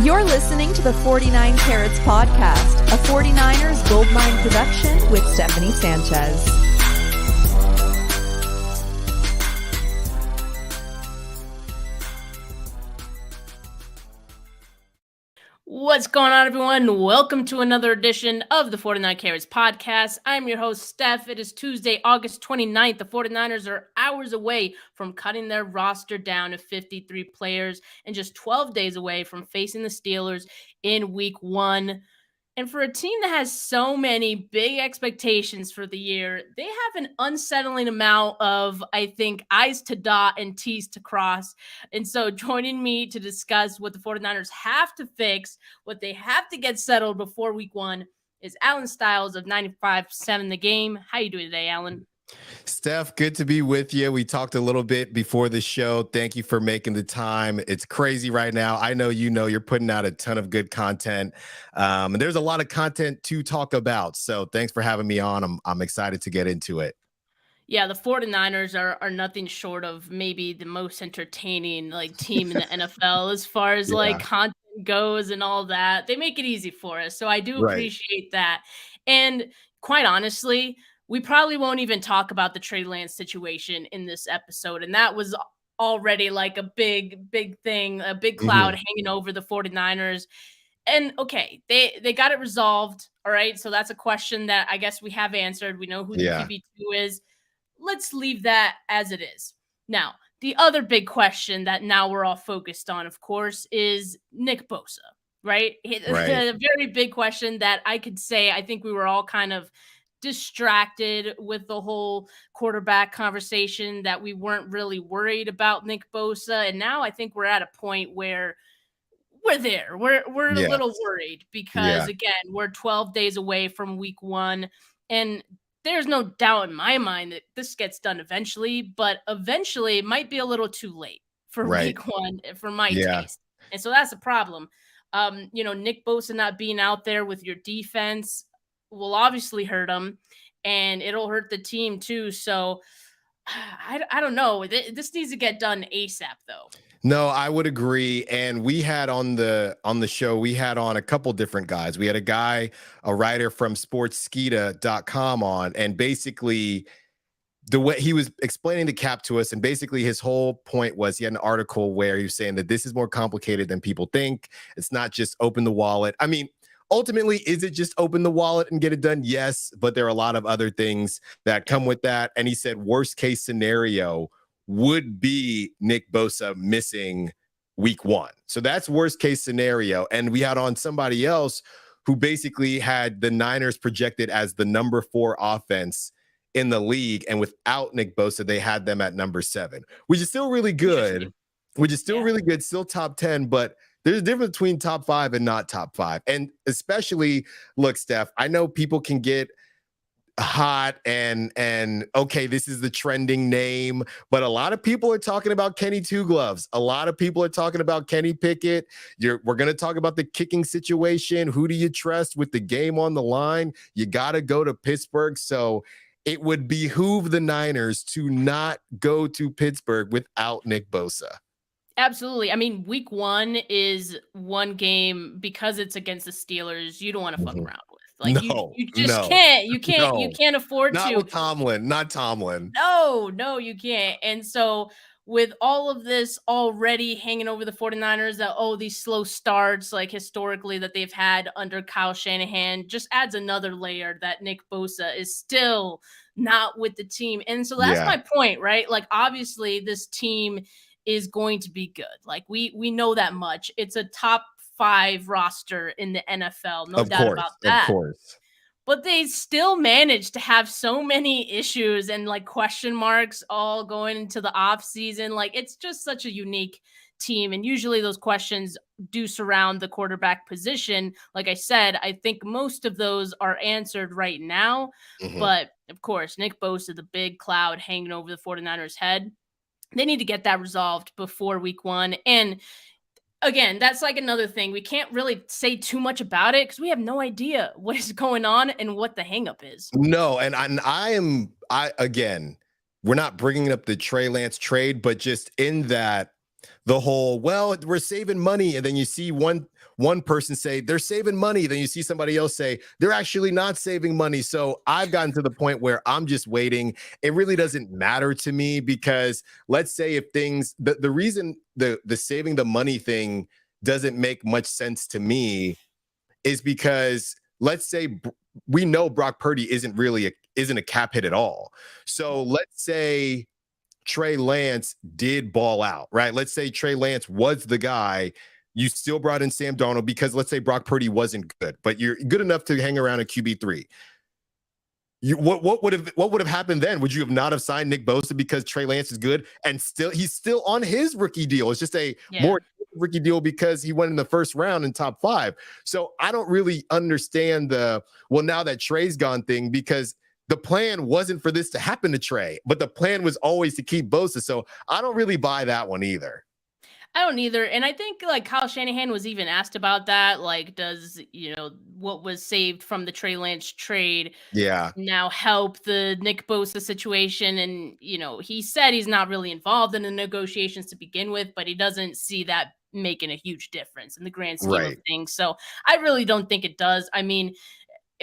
You're listening to the 49 Carats Podcast, a 49ers Goldmine production with Stephanie Sanchez. What's going on, everyone? Welcome to another edition of the 49 Carats Podcast. I'm your host, Steph. It is Tuesday, August 29th. The 49ers are hours away from cutting their roster down to 53 players and just 12 days away from facing the Steelers in Week 1. And for a team that has so many big expectations for the year, they have an unsettling amount of, I think, I's to dot and T's to cross. And so joining me to discuss what the 49ers have to fix, what they have to get settled before Week 1 is Allen Stiles of 95.7 The Game. How you doing today, Allen? Steph, good to be with you. We talked a little bit before the show. Thank you for making the time. It's crazy right now. I know you're putting out a ton of good content. And there's a lot of content to talk about. So thanks for having me on. I'm excited to get into it. Yeah, the 49ers are nothing short of maybe the most entertaining team in the NFL as far as content goes and all that. They make it easy for us. So I do appreciate that. And quite honestly, we probably won't even talk about the Trey Lance situation in this episode. And that was already like a big thing, a big cloud hanging over the 49ers. And okay, they got it resolved. All right. So that's a question that I guess we have answered. We know who the QB2 is. Let's leave that as it is. Now, the other big question that now we're all focused on, of course, is Nick Bosa, right? A very big question that I could say I think we were all kind of distracted with the whole quarterback conversation, that we weren't really worried about Nick Bosa. And now I think we're at a point where we're there. We're a little worried because, again, we're 12 days away from Week 1. And there's no doubt in my mind that this gets done eventually, but eventually it might be a little too late for Week 1 for my taste. And so that's a problem. Nick Bosa not being out there with your defense will obviously hurt him, and it'll hurt the team too. So I don't know. This needs to get done ASAP, though. No, I would agree. And we had on the show, we had on a couple different guys. We had a writer from sportsskita.com on, and basically the way he was explaining the cap to us, and basically his whole point was he had an article where he was saying that this is more complicated than people think. It's not just open the wallet. I mean, ultimately, is it just open the wallet and get it done? Yes, but there are a lot of other things that come with that. And he said worst case scenario would be Nick Bosa missing Week 1. So that's worst case scenario. And we had on somebody else who basically had the Niners projected as the number 4 offense in the league. And without Nick Bosa, they had them at number 7, which is still really good, still top 10, but there's a difference between top 5 and not top 5. And especially, look, Steph, I know people can get hot and okay, this is the trending name, but a lot of people are talking about Kenny Two Gloves. A lot of people are talking about Kenny Pickett. We're going to talk about the kicking situation. Who do you trust with the game on the line? You got to go to Pittsburgh. So it would behoove the Niners to not go to Pittsburgh without Nick Bosa. Absolutely. I mean, Week 1 is one game because it's against the Steelers you don't want to fuck around with. You just can't. You can't afford to. Not with Tomlin. Not Tomlin. No, you can't. And so with all of this already hanging over the 49ers, that these slow starts, like historically that they've had under Kyle Shanahan, just adds another layer that Nick Bosa is still not with the team. And so that's my point, right? Like, obviously this team is going to be good. Like, we know that much. It's a top 5 roster in the NFL. No doubt about that. Of course. But they still managed to have so many issues and question marks all going into the off season. It's just such a unique team. And usually those questions do surround the quarterback position. Like I said, I think most of those are answered right now. But of course, Nick Bosa, the big cloud hanging over the 49ers head, they need to get that resolved before Week 1. And again, that's another thing. We can't really say too much about it because we have no idea what is going on and what the hang up is. No, and again, we're not bringing up the Trey Lance trade, but just in that the whole, well, we're saving money. And then you see one person say they're saving money. Then you see somebody else say they're actually not saving money. So I've gotten to the point where I'm just waiting. It really doesn't matter to me because let's say if things, the reason the saving the money thing doesn't make much sense to me is because let's say we know Brock Purdy isn't a cap hit at all. So let's say Trey Lance did ball out, right? Let's say Trey Lance was the guy. You still brought in Sam Darnold because let's say Brock Purdy wasn't good, but you're good enough to hang around at QB3. What would have happened then? Would you have not have signed Nick Bosa because Trey Lance is good and he's still on his rookie deal? It's just a more rookie deal because he went in the first round in top 5. So I don't really understand now that Trey's gone thing because the plan wasn't for this to happen to Trey, but the plan was always to keep Bosa. So I don't really buy that one either. I don't either. And I think like Kyle Shanahan was even asked about that. Like, does, what was saved from the Trey Lance trade now help the Nick Bosa situation? And, he said he's not really involved in the negotiations to begin with, but he doesn't see that making a huge difference in the grand scheme of things. So I really don't think it does. I mean,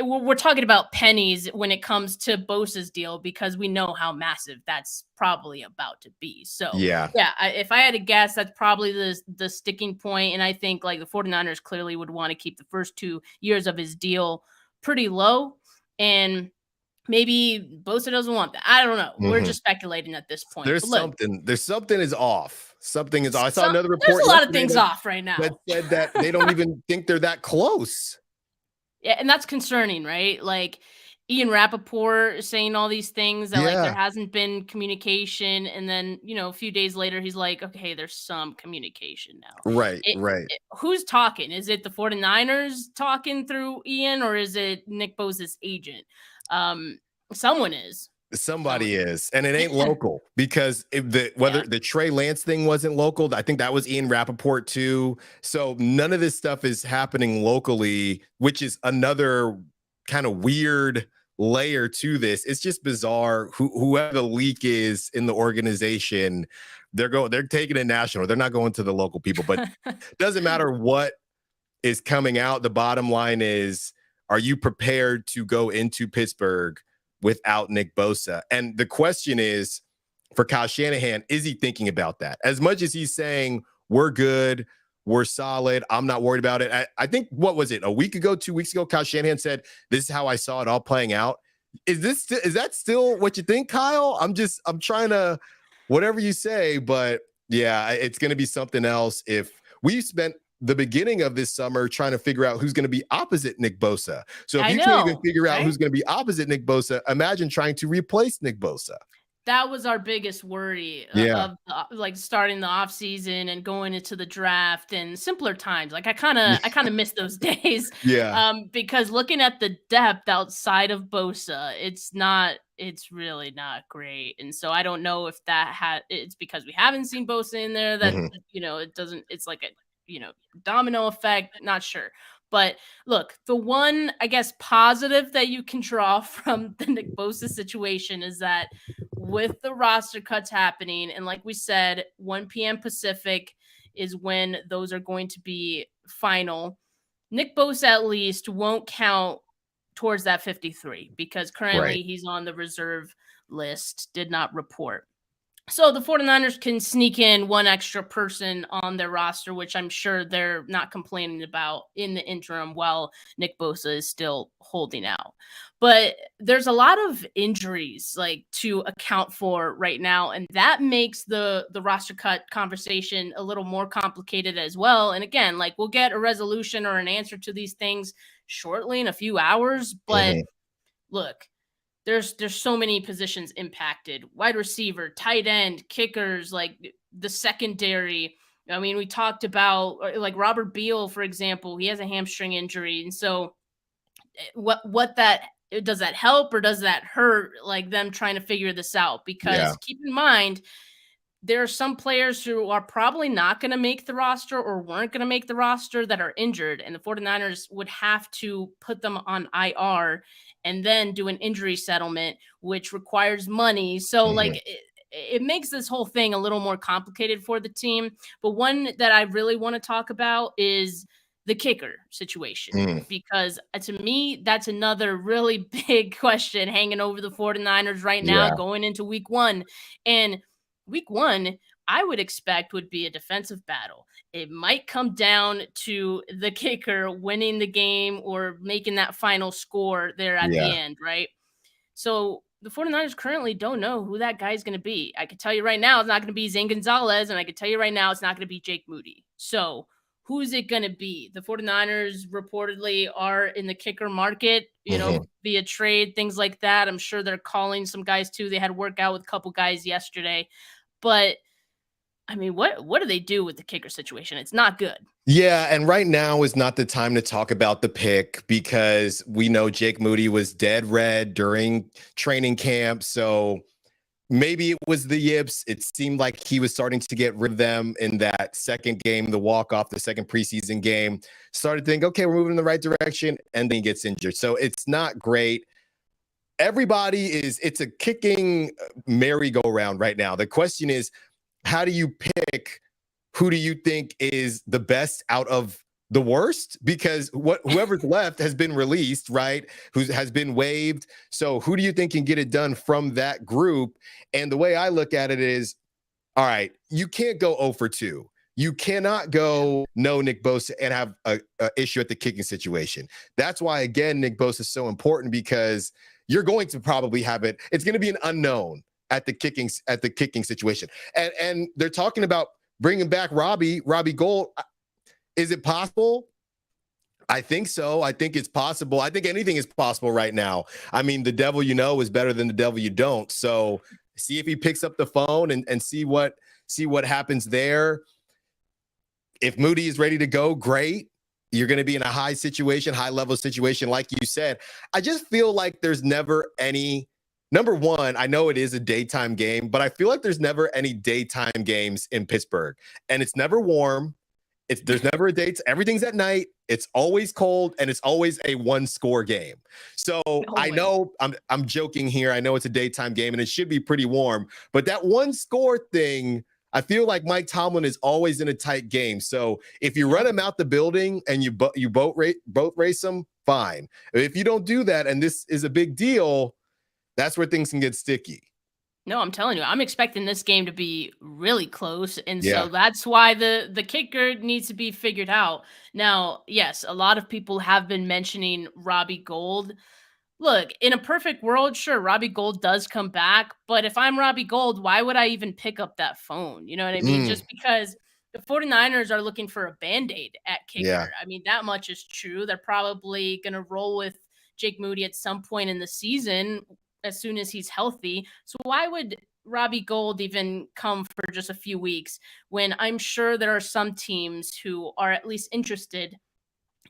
we're talking about pennies when it comes to Bosa's deal because we know how massive that's probably about to be. So if I had to guess, that's probably the sticking point. And I think like the 49ers clearly would want to keep the first 2 years of his deal pretty low. And maybe Bosa doesn't want that. I don't know. We're just speculating at this point. There's something is off. Something is off. I saw another report. There's a lot of things off right now that said that they don't even think they're that close. Yeah, and that's concerning, right? Like Ian Rappaport saying all these things that like there hasn't been communication. And then, a few days later, he's like, okay, there's some communication now. Right. Who's talking? Is it the 49ers talking through Ian or is it Nick Bosa's agent? Someone is. Somebody is, and it ain't local because the Trey Lance thing wasn't local. I think that was Ian Rappaport too. So none of this stuff is happening locally, which is another kind of weird layer to this. It's just bizarre. Whoever the leak is in the organization, they're taking it national. They're not going to the local people, but doesn't matter what is coming out. The bottom line is, are you prepared to go into Pittsburgh without Nick Bosa? And the question is for Kyle Shanahan, is he thinking about that? As much as he's saying, we're good, we're solid, I'm not worried about it. I think, what was it, 2 weeks ago, Kyle Shanahan said, this is how I saw it all playing out. Is that still what you think, Kyle? I'm trying to, whatever you say, but yeah, it's going to be something else if we spent the beginning of this summer trying to figure out who's going to be opposite Nick Bosa. So if you can't even figure out who's going to be opposite Nick Bosa, imagine trying to replace Nick Bosa. That was our biggest worry of like starting the off season and going into the draft and simpler times. Like I kind of miss those days. Because looking at the depth outside of Bosa, it's really not great. And so I don't know if it's because we haven't seen Bosa in there that, it doesn't, it's like a, domino effect, not sure. But look, the one, I guess, positive that you can draw from the Nick Bosa situation is that with the roster cuts happening, and like we said, 1 p.m. Pacific is when those are going to be final, Nick Bosa at least won't count towards that 53 because currently he's on the reserve list, did not report. So the 49ers can sneak in one extra person on their roster, which I'm sure they're not complaining about in the interim while Nick Bosa is still holding out. But there's a lot of injuries like to account for right now, and that makes the roster cut conversation a little more complicated as well. And again, like we'll get a resolution or an answer to these things shortly in a few hours, but look, there's so many positions impacted: wide receiver, tight end, kickers, like the secondary. I mean, we talked about like Robert Beal, for example. He has a hamstring injury, and so what that does that help or does that hurt? Like them trying to figure this out, because keep in mind, there are some players who are probably not going to make the roster or weren't going to make the roster that are injured, and the 49ers would have to put them on IR and then do an injury settlement, which requires money. So like it makes this whole thing a little more complicated for the team. But one that I really want to talk about is the kicker situation, because to me, that's another really big question hanging over the 49ers right now going into week one. And week one, I would expect would be a defensive battle. It might come down to the kicker winning the game or making that final score there at the end, right? So the 49ers currently don't know who that guy is going to be. I can tell you right now, it's not going to be Zane Gonzalez, and I can tell you right now, it's not going to be Jake Moody. So who's it going to be? The 49ers reportedly are in the kicker market, via trade, things like that. I'm sure they're calling some guys too. They had work out with a couple guys yesterday. But I mean, what do they do with the kicker situation? It's not good. Yeah, and right now is not the time to talk about the pick because we know Jake Moody was dead red during training camp. So maybe it was the yips. It seemed like he was starting to get rid of them in that second game, the walk-off, the second preseason game. Started to think, okay, we're moving in the right direction, and then he gets injured. So it's not great. It's a kicking merry-go-round right now. The question is, how do you pick who do you think is the best out of the worst? Because whoever's left has been released, right? Who has been waived. So who do you think can get it done from that group? And the way I look at it is, all right, you can't go 0 for 2. You cannot go no Nick Bosa and have a issue at the kicking situation. That's why, again, Nick Bosa is so important because you're going to probably have it. It's going to be an unknown at the kicking situation. And they're talking about bringing back Robbie Gould. Is it possible? I think so. I think it's possible. I think anything is possible right now. I mean, the devil you know is better than the devil you don't. So see if he picks up the phone and see what happens there. If Moody is ready to go, great. You're going to be in a high level situation, like you said. I just feel like there's never any. Number one, I know it is a daytime game, but I feel like there's never any daytime games in Pittsburgh, and it's never warm. There's never a date. Everything's at night. It's always cold, and it's always a one-score game. So I know I'm joking here. I know it's a daytime game, and it should be pretty warm. But that one-score thing, I feel like Mike Tomlin is always in a tight game. So if you run him out the building and you boat race him, fine. If you don't do that, and this is a big deal, that's where things can get sticky. No, I'm telling you, I'm expecting this game to be really close. And so that's why the kicker needs to be figured out. Now, yes, a lot of people have been mentioning Robbie Gould. Look, in a perfect world, sure, Robbie Gould does come back. But if I'm Robbie Gould, why would I even pick up that phone? You know what I mean? Just because the 49ers are looking for a Band-Aid at kicker. Yeah. I mean, that much is true. They're probably going to roll with Jake Moody at some point in the season as soon as he's healthy. So why would Robbie Gould even come for just a few weeks when I'm sure there are some teams who are at least interested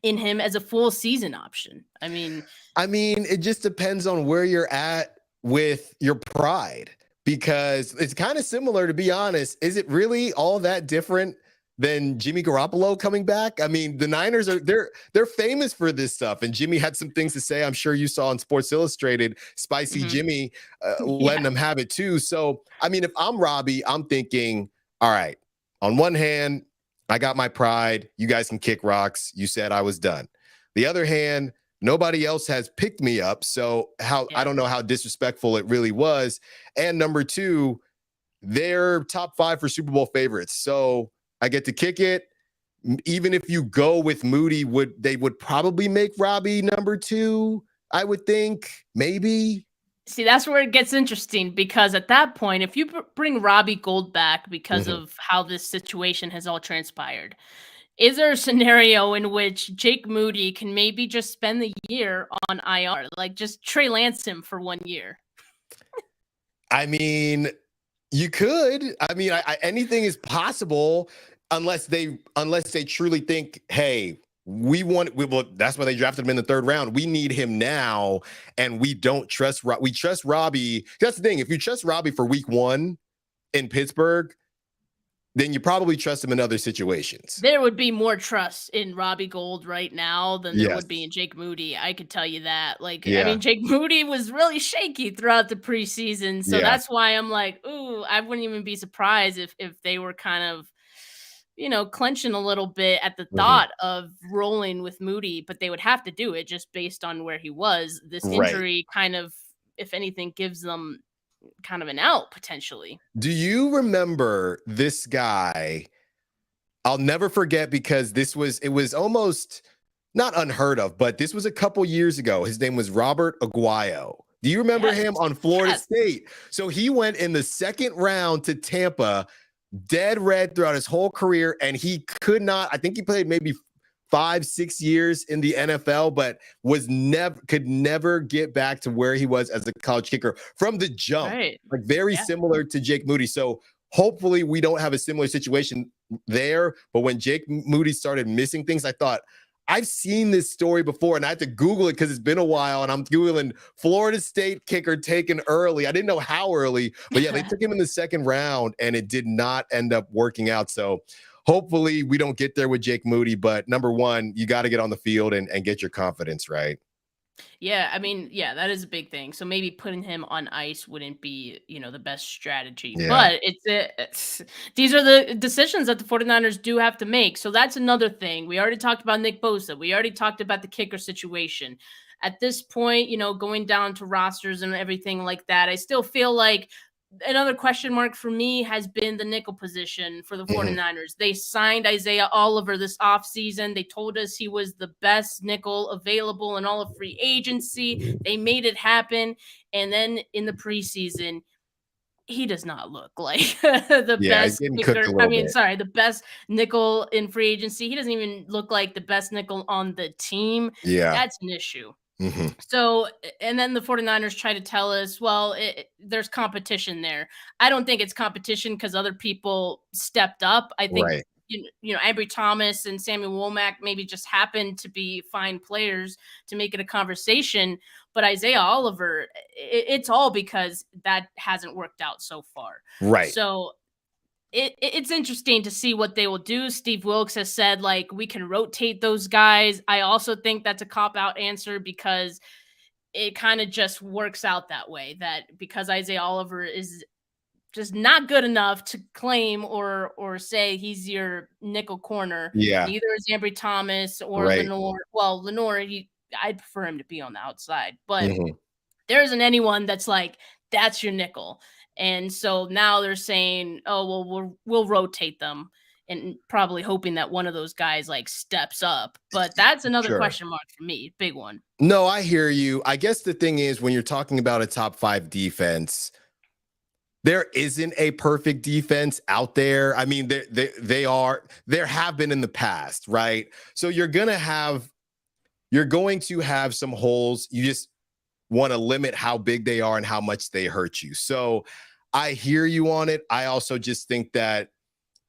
in him as a full season option? I mean, it just depends on where you're at with your pride, because it's kind of similar, to be honest. Is it really all that different than Jimmy Garoppolo coming back? I mean, the Niners they're famous for this stuff, and Jimmy had some things to say. I'm sure you saw on Sports Illustrated, Spicy Jimmy letting them have it too. So, I mean, if I'm Robbie, I'm thinking, all right, on one hand, I got my pride. You guys can kick rocks. You said I was done. The other hand, nobody else has picked me up. So I don't know how disrespectful it really was. And number two, they're top 5 for Super Bowl favorites. So I get to kick it. Even if you go with Moody, they would probably make Robbie number 2, I would think, maybe. See, that's where it gets interesting, because at that point, if you bring Robbie Gould back because of how this situation has all transpired, is there a scenario in which Jake Moody can maybe just spend the year on IR, like just Trey Lance him for 1 year? I mean, you could. I mean, anything is possible unless they truly think, hey, that's why they drafted him in the 3rd round. We need him now, and we don't trust. We trust Robbie. That's the thing. If you trust Robbie for week 1 in Pittsburgh, then you probably trust him in other situations. There would be more trust in Robbie Gould right now than there Yes. would be in Jake Moody. I could tell you that. Like, I Yeah. mean, Jake Moody was really shaky throughout the preseason. So Yeah. that's why I'm like, ooh, I wouldn't even be surprised if they were kind of, clenching a little bit at the thought of rolling with Moody, but they would have to do it just based on where he was. This Right. injury kind of, if anything, gives them kind of an out potentially. Do you remember this guy? I'll never forget, because it was almost not unheard of, but this was a couple years ago. His name was Robert Aguayo. Do you remember him on Florida State? So he went in the second round to Tampa, dead red throughout his whole career, and he could not, I think he played maybe 5-6 years in the NFL, but could never get back to where he was as a college kicker from the jump. Right. Like very similar to Jake Moody. So hopefully we don't have a similar situation there. But when Jake Moody started missing things, I thought, I've seen this story before, and I had to Google it because it's been a while, and I'm Googling Florida State kicker taken early. I didn't know how early, but yeah, they took him in the second round, and it did not end up working out. So hopefully we don't get there with Jake Moody, but number one, you got to get on the field and get your confidence right. Yeah, I mean, yeah, that is a big thing. So maybe putting him on ice wouldn't be, the best strategy. Yeah. But these are the decisions that the 49ers do have to make. So that's another thing. We already talked about Nick Bosa. We already talked about the kicker situation. At this point, going down to rosters and everything like that, I still feel like another question mark for me has been the nickel position for the 49ers. They signed Isaiah Oliver this offseason. They told us he was the best nickel available in all of free agency. They made it happen. And then in the preseason, he does not look like the best kicker. The best nickel in free agency. He doesn't even look like the best nickel on the team. Yeah. That's an issue. So, and then the 49ers try to tell us, well, there's competition there. I don't think it's competition because other people stepped up. I think, Ambry Thomas and Samuel Womack maybe just happened to be fine players to make it a conversation. But Isaiah Oliver, it's all because that hasn't worked out so far. Right. So it's interesting to see what they will do. Steve Wilkes has said, like, we can rotate those guys. I also think that's a cop-out answer because it kind of just works out that way, that because Isaiah Oliver is just not good enough to claim or say he's your nickel corner. Yeah. Neither is Ambry Thomas or Lenore. Well, Lenore, I'd prefer him to be on the outside, but there isn't anyone that's like, that's your nickel. And so now they're saying, oh, well, we'll rotate them, and probably hoping that one of those guys like steps up. But that's another question mark for me. Big one. No, I hear you. I guess the thing is, when you're talking about a top 5 defense, there isn't a perfect defense out there. I mean, there have been in the past, right? So you're going to have some holes. You just want to limit how big they are and how much they hurt you. So I hear you on it. I also just think that,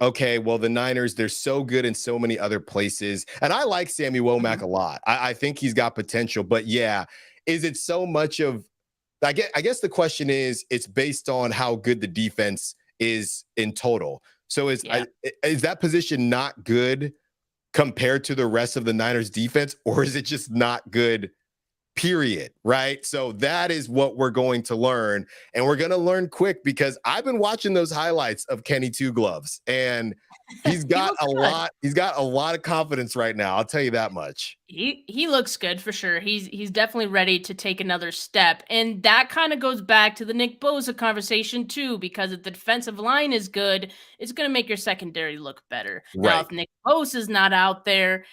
okay, well, the Niners, they're so good in so many other places. And I like Sammy Womack a lot. I think he's got potential. But yeah, is it so much of, I guess the question is, it's based on how good the defense is in total. So is that position not good compared to the rest of the Niners defense, or is it just not good, period? Right. So that is what we're going to learn, and we're going to learn quick, because I've been watching those highlights of Kenny Two Gloves, and he's got he's got a lot of confidence right now. I'll tell you that much. He looks good for sure. He's definitely ready to take another step. And that kind of goes back to the Nick Bosa conversation too, because if the defensive line is good, it's going to make your secondary look better. Right. Now, if Nick Bosa is not out there,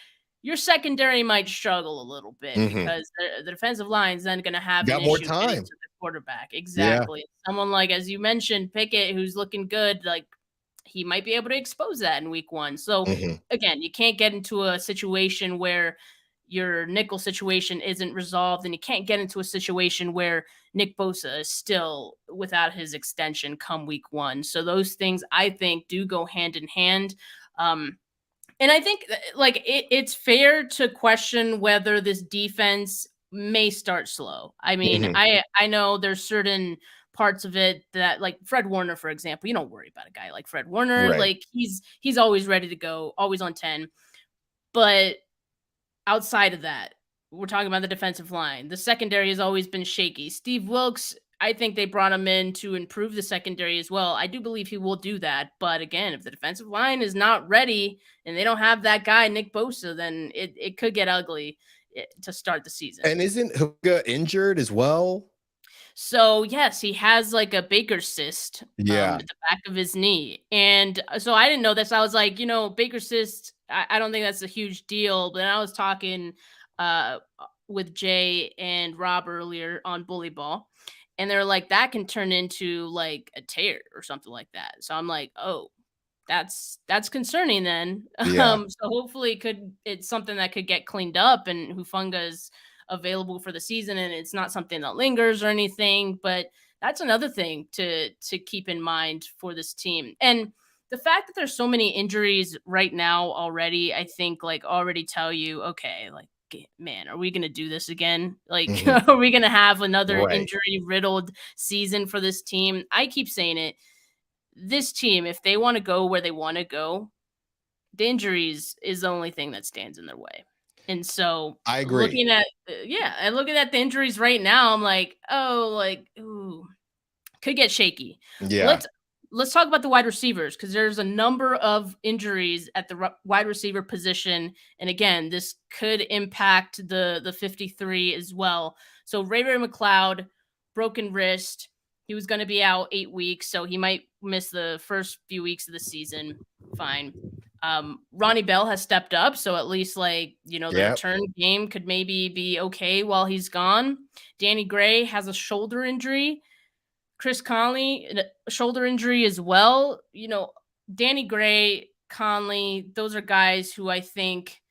your secondary might struggle a little bit because the defensive line is then going to have more time to the quarterback. Exactly. Yeah. Someone like, as you mentioned, Pickett, who's looking good, like, he might be able to expose that in week 1. So again, you can't get into a situation where your nickel situation isn't resolved, and you can't get into a situation where Nick Bosa is still without his extension come week 1. So those things, I think, do go hand in hand. And I think like it's fair to question whether this defense may start slow. I mean, I know there's certain parts of it that, like Fred Warner, for example, you don't worry about a guy like Fred Warner. Right. Like he's always ready to go, always on 10. But outside of that, we're talking about the defensive line. The secondary has always been shaky. Steve Wilkes, I think they brought him in to improve the secondary as well. I do believe he will do that. But again, if the defensive line is not ready and they don't have that guy, Nick Bosa, then it could get ugly to start the season. And isn't Hooga injured as well? So yes, he has like a Baker cyst at the back of his knee. And so I didn't know this. I was like, Baker cyst, I don't think that's a huge deal. But then I was talking with Jay and Rob earlier on Bully Ball. And they're like, that can turn into like a tear or something like that. So I'm like, oh, that's concerning then. Yeah. So hopefully it's something that could get cleaned up and Hufanga is available for the season and it's not something that lingers or anything. But that's another thing to keep in mind for this team. And the fact that there's so many injuries right now already, I think like already tell you, okay, like, man, are we going to do this again? Like, are we going to have another injury riddled season for this team? I keep saying it. This team, if they want to go where they want to go, the injuries is the only thing that stands in their way. And so I agree. Looking at the injuries right now, I'm like, could get shaky. Yeah. Let's talk about the wide receivers because there's a number of injuries at the wide receiver position. And again, this could impact the 53 as well. So Ray McCloud, broken wrist. He was going to be out 8 weeks, so he might miss the first few weeks of the season. Fine. Ronnie Bell has stepped up, so at least the return game could maybe be okay while he's gone. Danny Gray has a shoulder injury. Chris Conley, a shoulder injury as well. Danny Gray, Conley, those are guys who I think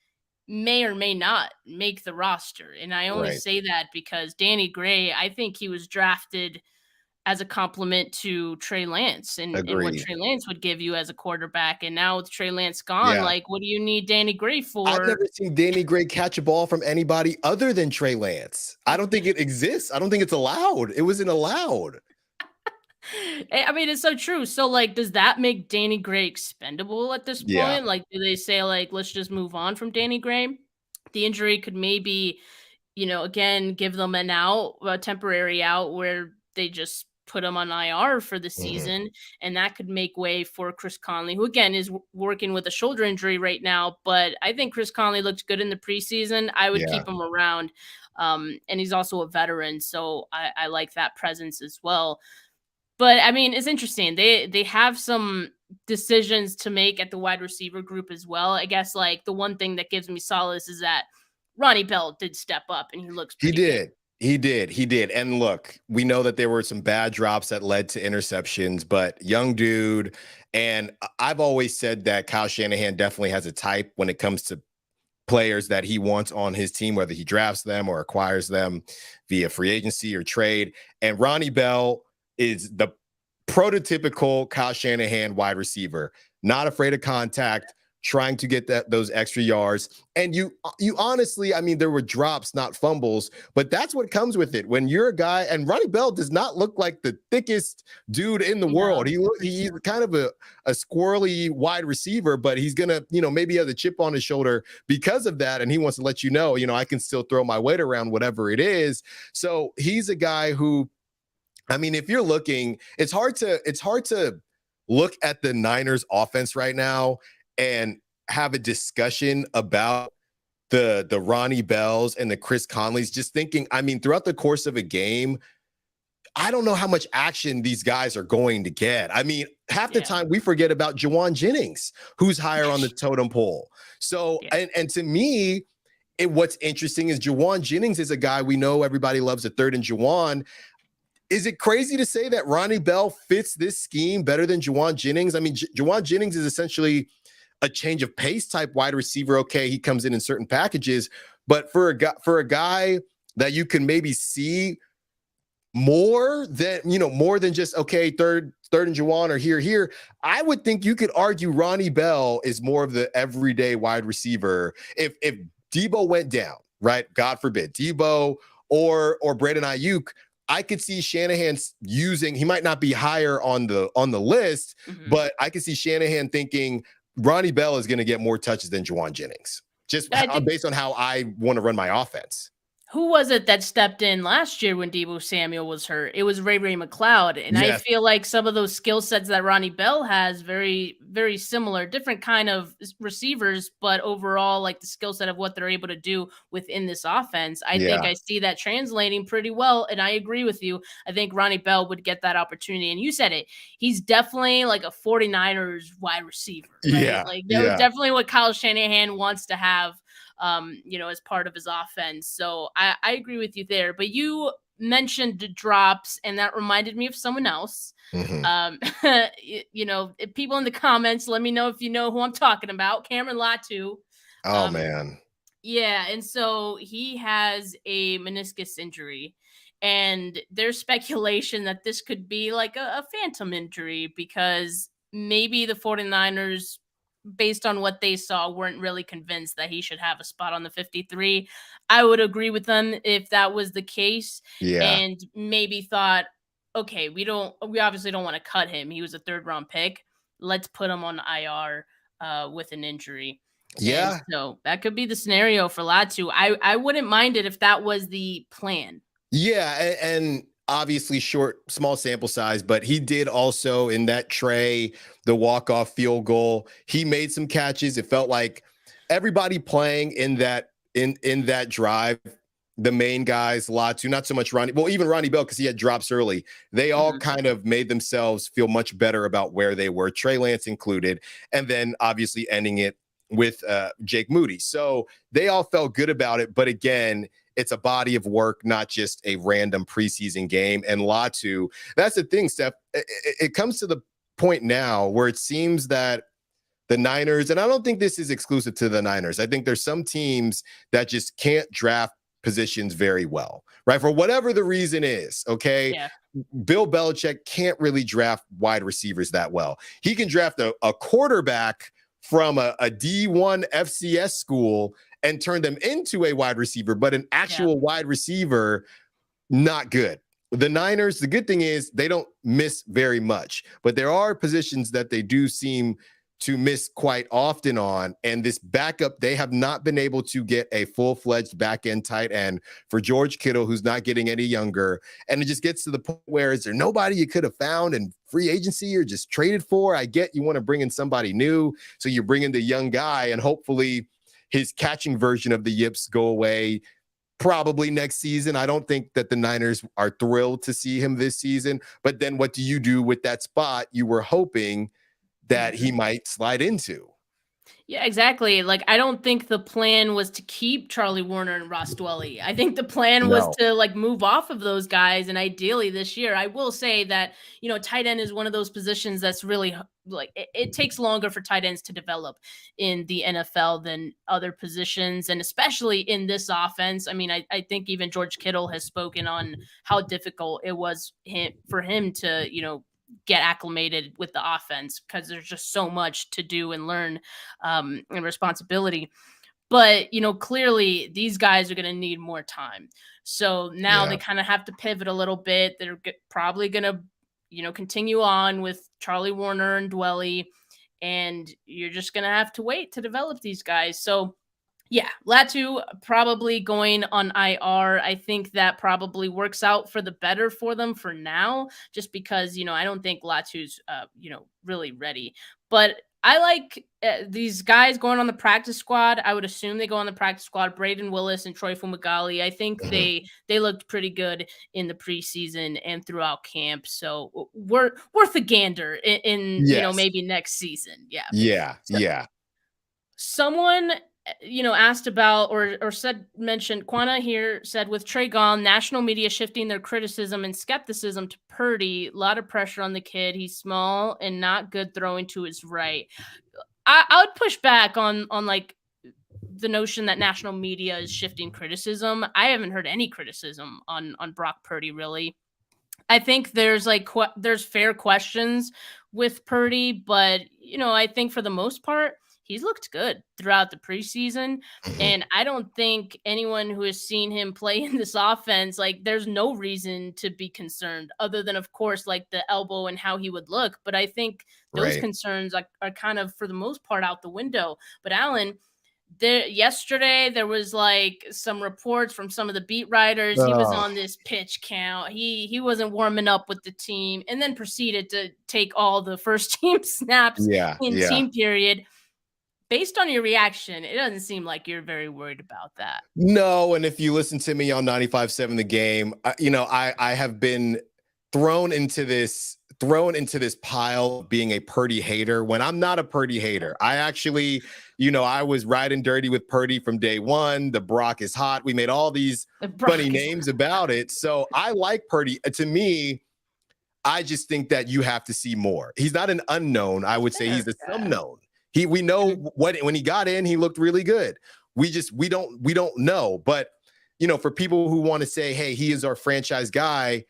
may or may not make the roster. And I only say that because Danny Gray, I think he was drafted as a compliment to Trey Lance and what Trey Lance would give you as a quarterback. And now with Trey Lance gone, what do you need Danny Gray for? I've never seen Danny Gray catch a ball from anybody other than Trey Lance. I don't think it exists. I don't think it's allowed. It wasn't allowed. I mean, it's so true. So, does that make Danny Gray expendable at this point? Do they say, let's just move on from Danny Gray? The injury could maybe, again, give them a temporary out where they just put him on IR for the season, and that could make way for Chris Conley, who again is working with a shoulder injury right now. But I think Chris Conley looked good in the preseason. I would keep him around, and he's also a veteran, so I like that presence as well. But I mean, it's interesting. They have some decisions to make at the wide receiver group as well. I guess the one thing that gives me solace is that Ronnie Bell did step up, and he looks pretty good. He did. And look, we know that there were some bad drops that led to interceptions, but young dude. And I've always said that Kyle Shanahan definitely has a type when it comes to players that he wants on his team, whether he drafts them or acquires them via free agency or trade. And Ronnie Bell is the prototypical Kyle Shanahan wide receiver, not afraid of contact, trying to get those extra yards. And you honestly, I mean, there were drops, not fumbles, but that's what comes with it. When you're a guy, and Ronnie Bell does not look like the thickest dude in the world. He's kind of a squirrely wide receiver, but he's going to, maybe have a chip on his shoulder because of that. And he wants to let you know, I can still throw my weight around, whatever it is. So he's a guy who, I mean, if you're looking, it's hard to look at the Niners offense right now and have a discussion about the Ronnie Bells and the Chris Conleys, just thinking, I mean, throughout the course of a game, I don't know how much action these guys are going to get. I mean, half the time we forget about Juwan Jennings, who's higher on the totem pole. So, and to me, what's interesting is Juwan Jennings is a guy we know everybody loves a third and Juwan. Is it crazy to say that Ronnie Bell fits this scheme better than Juwan Jennings? I mean, Juwan Jennings is essentially a change of pace type wide receiver. Okay, he comes in certain packages, but for a guy that you can maybe see more than just, okay, third and Juwan or here, I would think you could argue Ronnie Bell is more of the everyday wide receiver. If Debo went down, right? God forbid, Debo or Brandon Ayuk, I could see Shanahan he might not be higher on the list, but I could see Shanahan thinking Ronnie Bell is going to get more touches than Juwan Jennings, just based on how I want to run my offense. Who was it that stepped in last year when Deebo Samuel was hurt? It was Ray McCloud. And I feel like some of those skill sets that Ronnie Bell has, very, very similar, different kind of receivers, but overall, like the skill set of what they're able to do within this offense. I think I see that translating pretty well. And I agree with you. I think Ronnie Bell would get that opportunity. And you said it. He's definitely like a 49ers wide receiver. Right? Yeah. Like definitely what Kyle Shanahan wants to have, as part of his offense. So I agree with you there. But you mentioned drops, and that reminded me of someone else. People in the comments, let me know if you know who I'm talking about. Cameron Latu. Oh, man. Yeah, and so he has a meniscus injury. And there's speculation that this could be like a phantom injury because maybe the 49ers, based on what they saw, weren't really convinced that he should have a spot on the 53. I would agree with them if that was the case. And maybe thought, okay, we obviously don't want to cut him. He was a 3rd-round pick. Let's put him on IR with an injury. Yeah. And so that could be the scenario for Latu. I wouldn't mind it if that was the plan. Yeah. And obviously small sample size, but he did also in that tray, the walk-off field goal, he made some catches. It felt like everybody playing in that drive, the main guys, Latu, not so much Ronnie, well, even Ronnie Bell, because he had drops early. They all kind of made themselves feel much better about where they were, Trey Lance included, and then obviously ending it with Jake Moody. So they all felt good about it. But again, it's a body of work, not just a random preseason game. And Latu, that's the thing, Steph. It comes to the point now where it seems that the Niners, and I don't think this is exclusive to the Niners. I think there's some teams that just can't draft positions very well, right? For whatever the reason is, okay? Yeah. Bill Belichick can't really draft wide receivers that well. He can draft a quarterback from a D1 FCS school and turn them into a wide receiver, but an actual wide receiver, not good. The Niners, the good thing is they don't miss very much, but there are positions that they do seem to miss quite often on. And this backup, they have not been able to get a full-fledged back-end tight end for George Kittle, who's not getting any younger. And it just gets to the point where is there nobody you could have found in free agency or just traded for? I get you want to bring in somebody new, so you bring in the young guy, and hopefully his catching version of the yips go away probably next season. I don't think that the Niners are thrilled to see him this season. But then what do you do with that spot you were hoping that he might slide into? Yeah, exactly. Like, I don't think the plan was to keep Charlie Warner and Ross Dwelly. I think the plan was to move off of those guys. And ideally this year, I will say that, tight end is one of those positions that's really it takes longer for tight ends to develop in the NFL than other positions. And especially in this offense. I mean, I think even George Kittle has spoken on how difficult it was for him to, get acclimated with the offense because there's just so much to do and learn and responsibility. But, clearly these guys are going to need more time. So now they kind of have to pivot a little bit. They're probably going to, continue on with Charlie Warner and Dwelly, and you're just going to have to wait to develop these guys. So yeah, Latu probably going on IR. I think that probably works out for the better for them for now, just because, I don't think Latu's, really ready. But I like these guys going on the practice squad. I would assume they go on the practice squad. Braden Willis and Troy Fumagalli. I think they looked pretty good in the preseason and throughout camp. So worth a gander in maybe next season. Yeah. Someone asked about or mentioned Quana here said with Trey gone, national media shifting their criticism and skepticism to Purdy. A lot of pressure on the kid. He's small and not good throwing to his right. I would push back on like the notion that national media is shifting criticism. I haven't heard any criticism on Brock Purdy really. I think there's there's fair questions with Purdy, but I think for the most part, he's looked good throughout the preseason. Mhm. And I don't think anyone who has seen him play in this offense, like there's no reason to be concerned other than, of course, like the elbow and how he would look. But I think those Right. concerns are kind of, for the most part, out the window. But Allen, yesterday there was like some reports from some of the beat writers. He was Oh, on this pitch count. He wasn't warming up with the team and then proceeded to take all the first team snaps yeah, in yeah. team period. Based on your reaction, it doesn't seem like you're very worried about that. No, and if you listen to me on 95.7 The Game, I have been thrown into this pile of being a Purdy hater when I'm not a Purdy hater. I actually, I was riding dirty with Purdy from day one. The Brock is hot. We made all these funny names about it. So I like Purdy. To me, I just think that you have to see more. He's not an unknown. I would say he's a some known. We know when he got in, he looked really good. We don't know. But for people who want to say, hey, he is our franchise guy,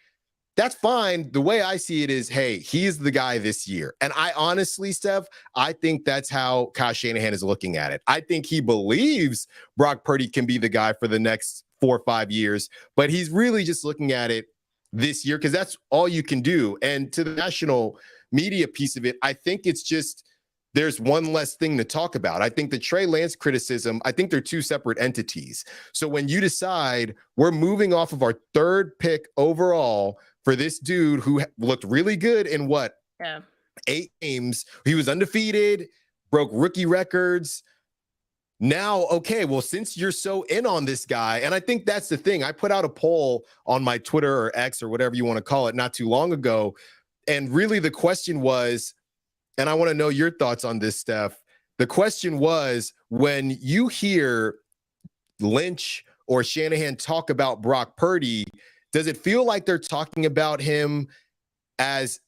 that's fine. The way I see it is, hey, he is the guy this year. And I honestly, Steph, I think that's how Kyle Shanahan is looking at it. I think he believes Brock Purdy can be the guy for the next 4 or 5 years, but he's really just looking at it this year because that's all you can do. And to the national media piece of it, I think it's just there's one less thing to talk about. I think the Trey Lance criticism, I think they're two separate entities. So when you decide we're moving off of our 3rd pick overall for this dude who looked really good in 8 games, he was undefeated, broke rookie records. Now, okay, well, since you're so in on this guy, and I think that's the thing, I put out a poll on my Twitter or X or whatever you want to call it not too long ago. And really the question was, and I want to know your thoughts on this, Steph. The question was, when you hear Lynch or Shanahan talk about Brock Purdy, does it feel like they're talking about him as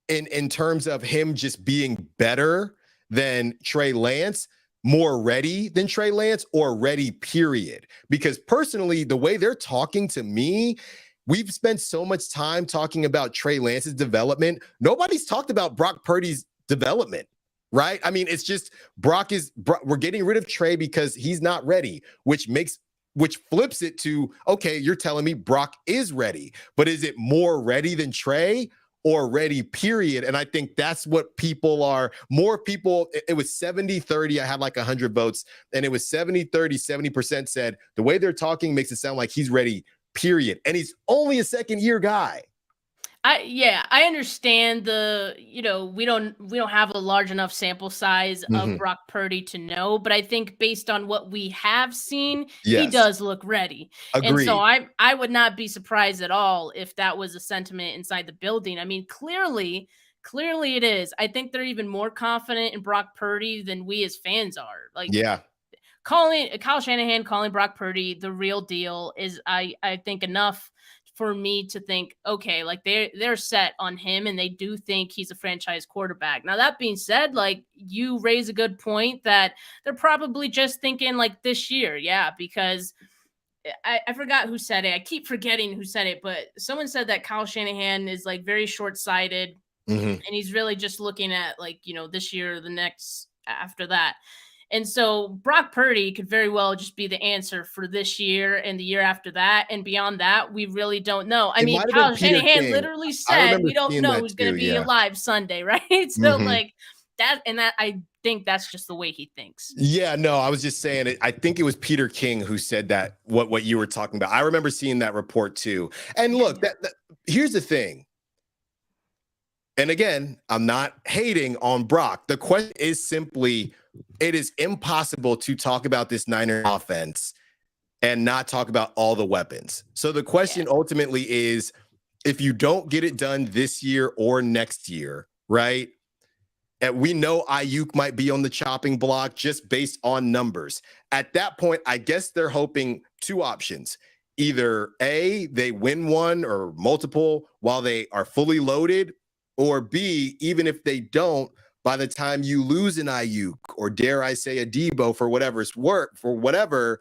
in terms of him just being better than Trey Lance, more ready than Trey Lance, or ready, period? Because personally, the way they're talking to me, we've spent so much time talking about Trey Lance's development. Nobody's talked about Brock Purdy's development, right? I mean, it's just we're getting rid of Trey because he's not ready, which flips it to, okay, you're telling me Brock is ready, but is it more ready than Trey or ready, period? And I think that's what more people, it was 70-30. I had like 100 votes and it was 70-30, 70% said the way they're talking makes it sound like he's ready, period. And he's only a 2nd-year guy. I understand we don't have a large enough sample size of Brock Purdy to know, but I think based on what we have seen, he does look ready. Agreed. And so I would not be surprised at all if that was a sentiment inside the building. I mean, clearly it is. I think they're even more confident in Brock Purdy than we as fans are. Like, Kyle Shanahan calling Brock Purdy the real deal is, I think, enough for me to think, okay, like they're set on him and they do think he's a franchise quarterback. Now, that being said, like, you raise a good point that they're probably just thinking like this year. Yeah, because I forgot who said it. I keep forgetting who said it, but someone said that Kyle Shanahan is like very short-sighted and he's really just looking at like, this year or the next after that. And so Brock Purdy could very well just be the answer for this year and the year after that. And beyond that, we really don't know. I mean, Kyle Shanahan literally said we don't know who's going to be alive Sunday, right? So like that, and that, I think that's just the way he thinks. Yeah, no, I was just saying it. I think it was Peter King who said that, what you were talking about. I remember seeing that report too. And look, here's the thing. And again, I'm not hating on Brock. The question is simply, it is impossible to talk about this Niner offense and not talk about all the weapons. So the question ultimately is, if you don't get it done this year or next year, right? And we know Ayuk might be on the chopping block just based on numbers. At that point, I guess they're hoping 2 options. Either A, they win one or multiple while they are fully loaded, or B, even if they don't, by the time you lose an Ayuk, or dare I say a Debo for whatever,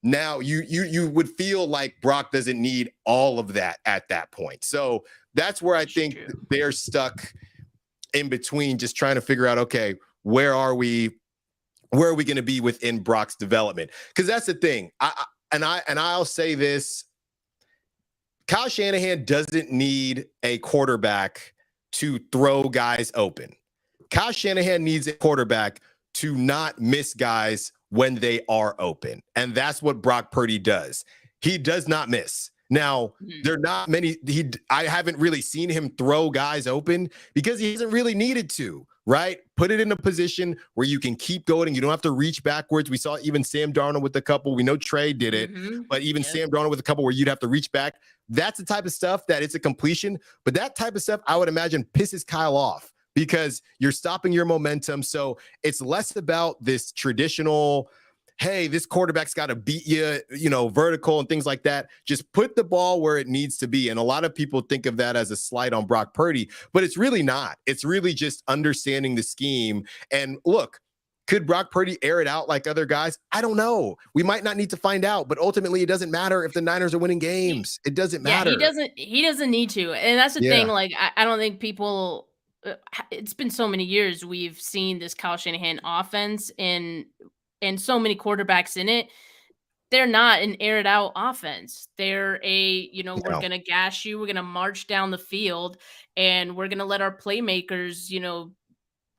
now you would feel like Brock doesn't need all of that at that point. So that's where I think they're stuck in between, just trying to figure out, okay, where are we? where are we going to be within Brock's development? Because that's the thing. I'll say this. Kyle Shanahan doesn't need a quarterback to throw guys open. Kyle Shanahan needs a quarterback to not miss guys when they are open. And that's what Brock Purdy does. He does not miss. Now, there are not many. I haven't really seen him throw guys open because he hasn't really needed to, right? Put it in a position where you can keep going and you don't have to reach backwards. We saw even Sam Darnold with a couple. We know Trey did it, but even Sam Darnold with a couple where you'd have to reach back. That's the type of stuff that it's a completion. But that type of stuff, I would imagine, pisses Kyle off because you're stopping your momentum. So it's less about this traditional, hey, this quarterback's got to beat you, vertical and things like that. Just put the ball where it needs to be. And a lot of people think of that as a slight on Brock Purdy, but it's really not. It's really just understanding the scheme. And look, could Brock Purdy air it out like other guys? I don't know. We might not need to find out, but ultimately it doesn't matter if the Niners are winning games. It doesn't matter. He doesn't need to. And that's the thing. Like, I don't think people, it's been so many years we've seen this Kyle Shanahan offense and so many quarterbacks in it. They're not an air it out offense. They're we're going to gash you. We're going to march down the field and we're going to let our playmakers,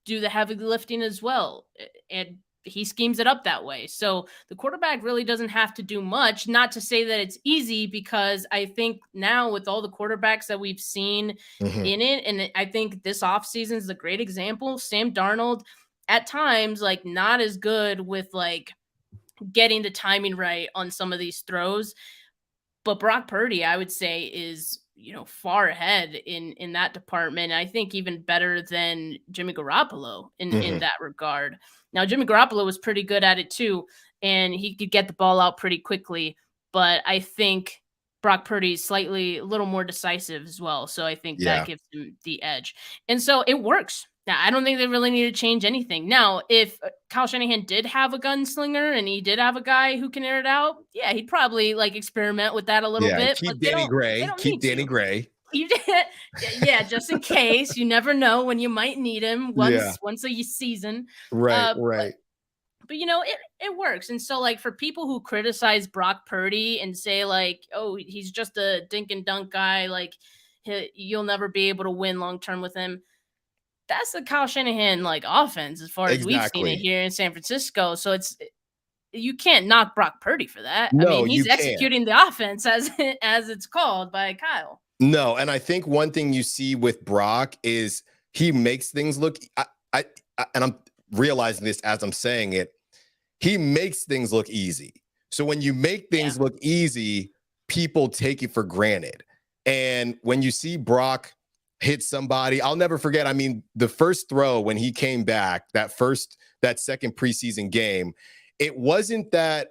do the heavy lifting as well. And he schemes it up that way. So the quarterback really doesn't have to do much, not to say that it's easy, because I think now with all the quarterbacks that we've seen in it, and I think this offseason is a great example. Sam Darnold at times, like, not as good with like getting the timing right on some of these throws, but Brock Purdy, I would say, is far ahead in that department. I think even better than Jimmy Garoppolo in that regard. Now, Jimmy Garoppolo was pretty good at it too, and he could get the ball out pretty quickly, but I think Brock Purdy is a little more decisive as well. So I think that gives him the edge. And so it works. Now, I don't think they really need to change anything. Now, if Kyle Shanahan did have a gunslinger and he did have a guy who can air it out, he'd probably like experiment with that a little bit. Keep Danny Gray. Keep Danny Gray. Just in case. You never know when you might need him once a season. Right. But it works. And so, like, for people who criticize Brock Purdy and say like, oh, he's just a dink and dunk guy, like you'll never be able to win long term with him. That's the Kyle Shanahan like offense as far as we've seen it here in San Francisco. So you can't knock Brock Purdy for that. No, I mean, he's executing the offense as it's called by Kyle. No, and I think one thing you see with Brock is he makes things look. And I'm realizing this as I'm saying it. He makes things look easy. So when you make things look easy, people take it for granted. And when you see Brock hit somebody, I'll never forget. I mean, the first throw when he came back, that second preseason game, it wasn't that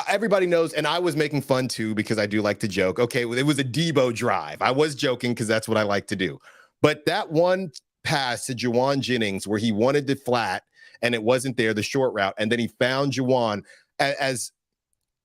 everybody knows, and I was making fun too because I do like to joke. Okay, well, it was a Debo drive. I was joking because that's what I like to do. But that one pass to Juwan Jennings where he wanted the flat and it wasn't there, the short route, and then he found Juwan, as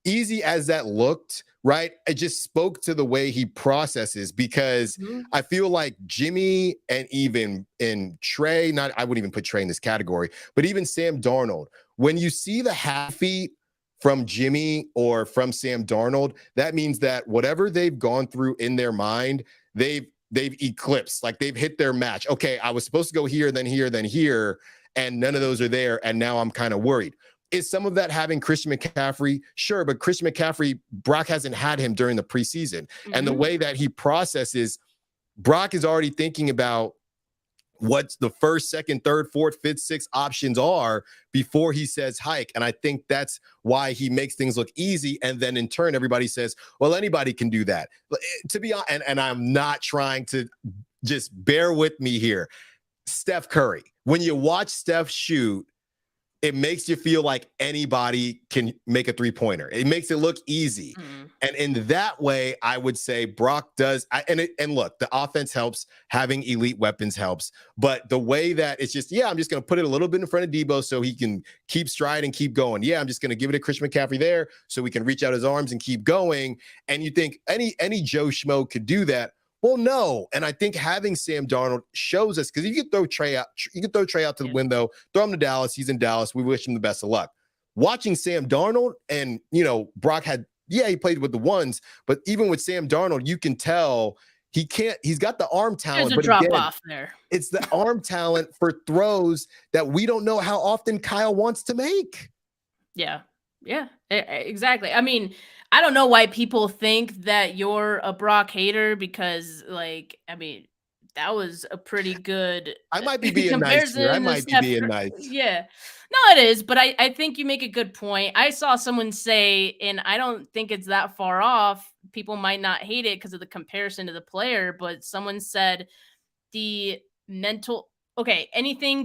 easy as that looked, right? It just spoke to the way he processes, because I feel like Jimmy and even in Trey, I wouldn't even put Trey in this category, but even Sam Darnold, when you see the half feet from Jimmy or from Sam Darnold, that means that whatever they've gone through in their mind, they've eclipsed, like they've hit their match. Okay, I was supposed to go here, then here, then here, and none of those are there, and now I'm kind of worried. Is some of that having Christian McCaffrey? Sure, but Christian McCaffrey, Brock hasn't had him during the preseason. And the way that he processes, Brock is already thinking about what the first, second, third, fourth, fifth, sixth options are before he says hike. And I think that's why he makes things look easy. And then in turn, everybody says, well, anybody can do that. To be honest, and I'm not trying to, just bear with me here. Steph Curry, when you watch Steph shoot, it makes you feel like anybody can make a three-pointer. It makes it look easy. And in that way, I would say Brock does. And look, the offense helps. Having elite weapons helps. But the way that it's just, I'm just going to put it a little bit in front of Debo so he can keep stride and keep going. I'm just going to give it to Christian McCaffrey there so we can reach out his arms and keep going. And you think any Joe Schmo could do that. Well, no, and I think having Sam Darnold shows us, because you can throw Trey out. You can throw Trey out to the window, throw him to Dallas. He's in Dallas. We wish him the best of luck. Watching Sam Darnold, and Brock he played with the ones, but even with Sam Darnold, you can tell he can't. He's got the arm talent, There's a but drop again, off there. It's the arm talent for throws that we don't know how often Kyle wants to make. Yeah, exactly. I mean, I don't know why people think that you're a Brock hater because, like, I mean, that was a pretty good I might be being nice here. I might be being nice. Yeah. No, it is, but I think you make a good point. I saw someone say, and I don't think it's that far off, people might not hate it because of the comparison to the player, but someone said anything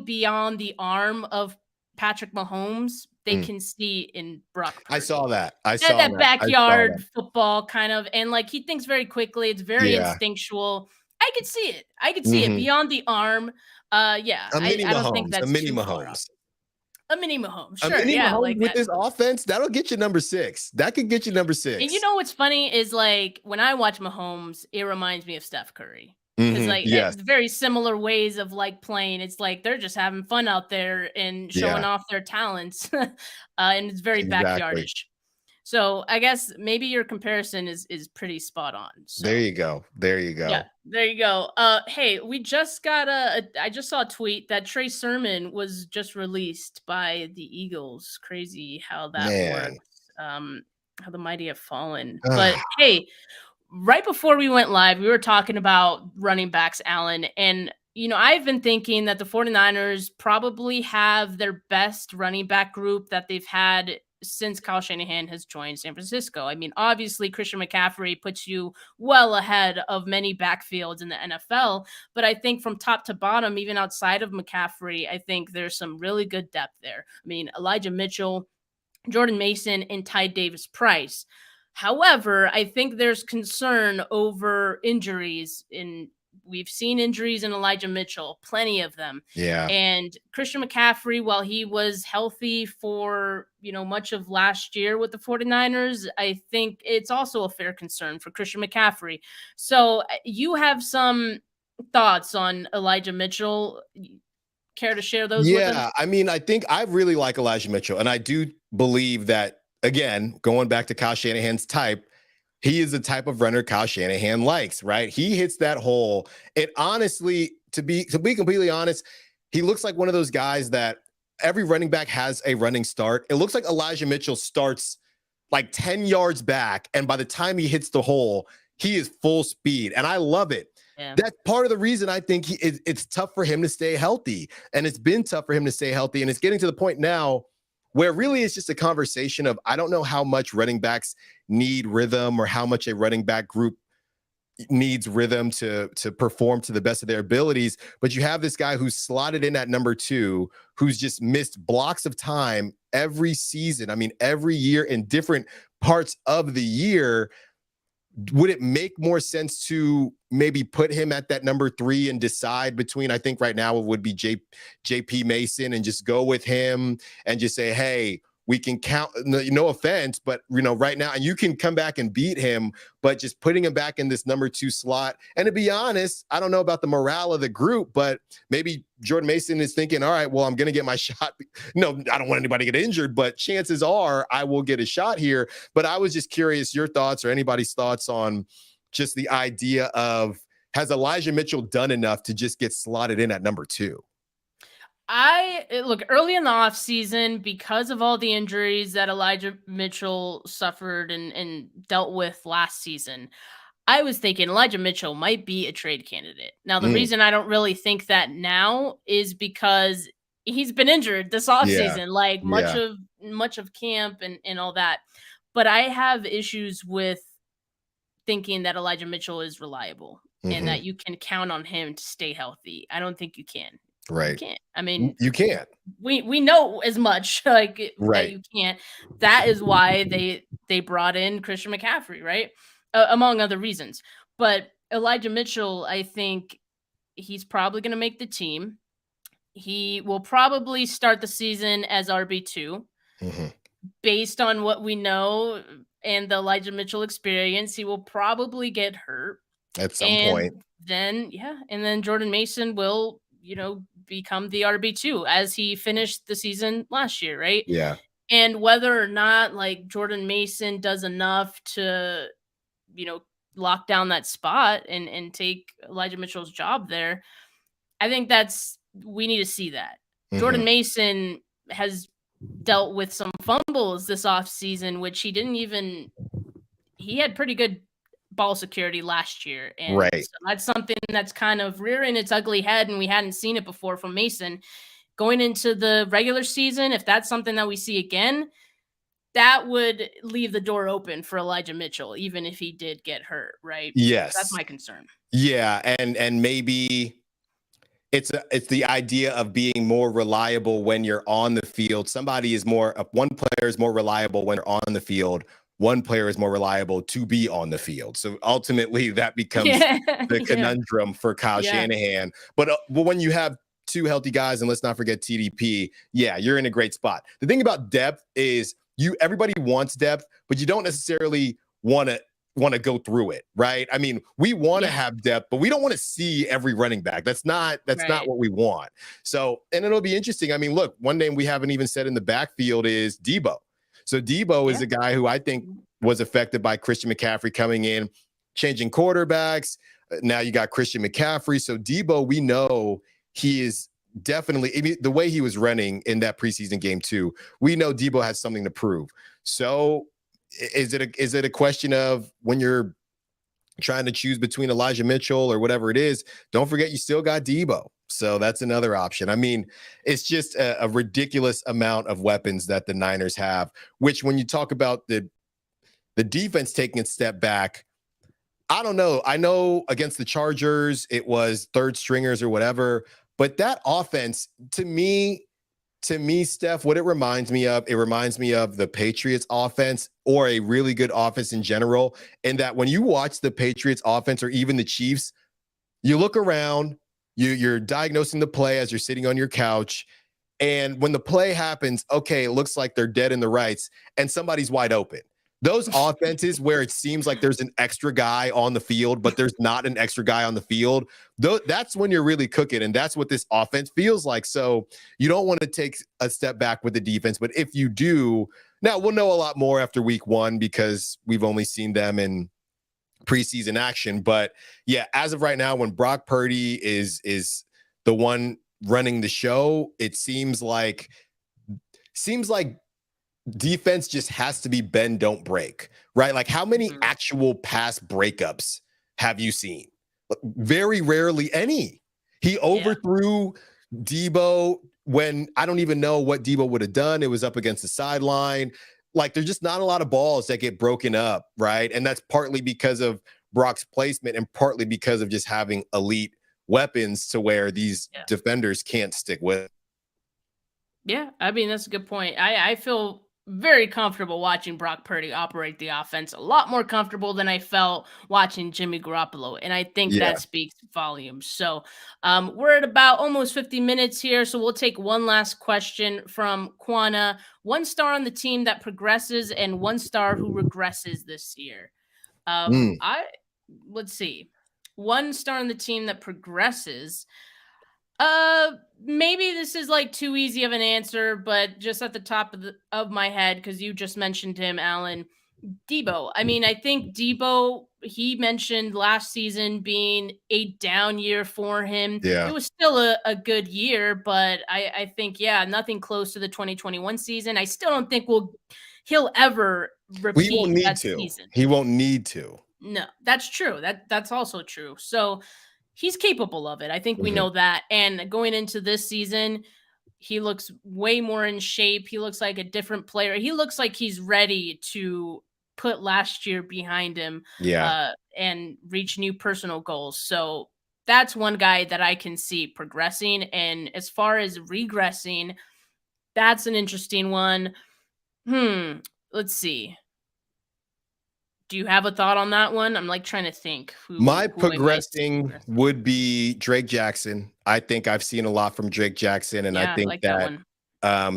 beyond the arm of Patrick Mahomes, they can see in Brock Purdy. I saw that. I saw that backyard football kind of, and like he thinks very quickly. It's very instinctual. I could see it. I could see it beyond the arm. I don't think that's a mini too Mahomes. far off. A mini Mahomes, sure. A mini Mahomes like with this offense, that'll get you number 6. That could get you number 6. And you know what's funny is, like, when I watch Mahomes, it reminds me of Steph Curry. Because it's very similar ways of like playing. It's like they're just having fun out there and showing off their talents, and it's very backyardish. So I guess maybe your comparison is pretty spot on. So. There you go. Yeah, there you go. Hey, we just got I just saw a tweet that Trey Sermon was just released by the Eagles. Crazy how that works. How the mighty have fallen. But hey. Right before we went live, we were talking about running backs, Allen. And, I've been thinking that the 49ers probably have their best running back group that they've had since Kyle Shanahan has joined San Francisco. I mean, obviously, Christian McCaffrey puts you well ahead of many backfields in the NFL. But I think from top to bottom, even outside of McCaffrey, I think there's some really good depth there. I mean, Elijah Mitchell, Jordan Mason, and Ty Davis-Price. However, I think there's concern over injuries. We've seen injuries in Elijah Mitchell, plenty of them. Yeah. And Christian McCaffrey, while he was healthy for, much of last year with the 49ers, I think it's also a fair concern for Christian McCaffrey. So you have some thoughts on Elijah Mitchell. Care to share those with us? Yeah, I mean, I think I really like Elijah Mitchell, and I do believe that, again, going back to Kyle Shanahan's type, he is the type of runner Kyle Shanahan likes, right? He hits that hole. And honestly, to be completely honest, he looks like one of those guys that every running back has a running start. It looks like Elijah Mitchell starts like 10 yards back, and by the time he hits the hole, he is full speed. And I love it. Yeah. That's part of the reason I think it's tough for him to stay healthy. And it's been tough for him to stay healthy. And it's getting to the point now where really it's just a conversation of, I don't know how much running backs need rhythm or how much a running back group needs rhythm to perform to the best of their abilities. But you have this guy who's slotted in at number 2, who's just missed blocks of time every season. I mean, every year in different parts of the year. Would it make more sense to maybe put him at that number 3 and decide between, I think right now it would be JP Mason, and just go with him and just say, hey, we can count, no offense, but right now, and you can come back and beat him, but just putting him back in this number 2 slot. And to be honest, I don't know about the morale of the group, but maybe Jordan Mason is thinking, all right, well, I'm going to get my shot. No, I don't want anybody to get injured, but chances are I will get a shot here. But I was just curious, your thoughts or anybody's thoughts on just the idea of, has Elijah Mitchell done enough to just get slotted in at number 2? Look, early in the offseason, because of all the injuries that Elijah Mitchell suffered and dealt with last season, I was thinking Elijah Mitchell might be a trade candidate. Now, the reason I don't really think that now is because he's been injured this offseason, much of camp and all that. But I have issues with thinking that Elijah Mitchell is reliable and that you can count on him to stay healthy. I don't think you can. Right. You can't. I mean, you can't. We know as much that you can't. That is why they brought in Christian McCaffrey, right? Among other reasons. But Elijah Mitchell, I think he's probably going to make the team. He will probably start the season as RB2 based on what we know and the Elijah Mitchell experience. He will probably get hurt. at some point. And then Jordan Mason will, become the RB2 as he finished the season last year, right? Yeah. And whether or not like Jordan Mason does enough to, you know, lock down that spot and take Elijah Mitchell's job there, I think we need to see that. Jordan Mason has dealt with some fumbles this offseason, which he had pretty good ball security last year. And Right. so that's something that's kind of rearing its ugly head, and we hadn't seen it before from Mason. Going into the regular season, if that's something that we see again, that would leave the door open for Elijah Mitchell, even if he did get hurt, right? Yes. That's my concern. Yeah, and maybe it's the idea of being more reliable when you're on the field. One player is more reliable when they're on the field. One player is more reliable to be on the field. So ultimately, that becomes the conundrum for Kyle Shanahan. But when you have two healthy guys, and let's not forget TDP, you're in a great spot. The thing about depth is everybody wants depth, but you don't necessarily want to go through it, right? I mean, we want to have depth, but we don't want to see every running back. That's not what we want. So, and it'll be interesting. I mean, look, one name we haven't even said in the backfield is Debo. So Debo is a guy who I think was affected by Christian McCaffrey coming in, changing quarterbacks. Now you got Christian McCaffrey. So Debo, we know he is definitely, the way he was running in that preseason game too, we know Debo has something to prove. So is it a question of when you're trying to choose between Elijah Mitchell or whatever it is, don't forget you still got Debo. So that's another option. I mean, it's just a ridiculous amount of weapons that the Niners have, which when you talk about the defense taking a step back, I don't know. I know against the Chargers, it was third stringers or whatever, but that offense, to me, Steph, what it reminds me of the Patriots offense, or a really good offense in general. And that when you watch the Patriots offense or even the Chiefs, you look around, you're diagnosing the play as you're sitting on your couch. And when the play happens, okay, it looks like they're dead in the rights and somebody's wide open. Those offenses where it seems like there's an extra guy on the field, but there's not an extra guy on the field, that's when you're really cooking. And that's what this offense feels like. So you don't want to take a step back with the defense. But if you do, now we'll know a lot more after week 1 because we've only seen them in preseason action. But yeah, as of right now, when Brock Purdy is the one running the show, it seems like defense just has to be bend, don't break, right? Like how many actual pass breakups have you seen? Very rarely any. He overthrew Debo when I don't even know what Debo would have done. It was up against the sideline. Like there's just not a lot of balls that get broken up, right? And that's partly because of Brock's placement and partly because of just having elite weapons to where these defenders can't stick with. Yeah, I mean, that's a good point. I feel very comfortable watching Brock Purdy operate the offense, a lot more comfortable than I felt watching Jimmy Garoppolo. And I think that speaks volumes. So we're at about almost 50 minutes here. So we'll take one last question from Quana. 1 star on the team that progresses and 1 star who regresses this year. Let's see. 1 star on the team that progresses. Maybe this is like too easy of an answer, but just at the top of my head, because you just mentioned him, Allen, Debo. I mean, I think Debo, he mentioned last season being a down year for him. Yeah. It was still a good year, but I think, nothing close to the 2021 season. I still don't think he'll ever repeat that season. He won't need to. No, that's true. That's also true. So he's capable of it. I think we know that. And going into this season, he looks way more in shape. He looks like a different player. He looks like he's ready to put last year behind him and reach new personal goals. So that's one guy that I can see progressing. And as far as regressing, that's an interesting one. Let's see. Do you have a thought on that one? I'm like trying to think. My progressing would be Drake Jackson. I think I've seen a lot from Drake Jackson, and I think like that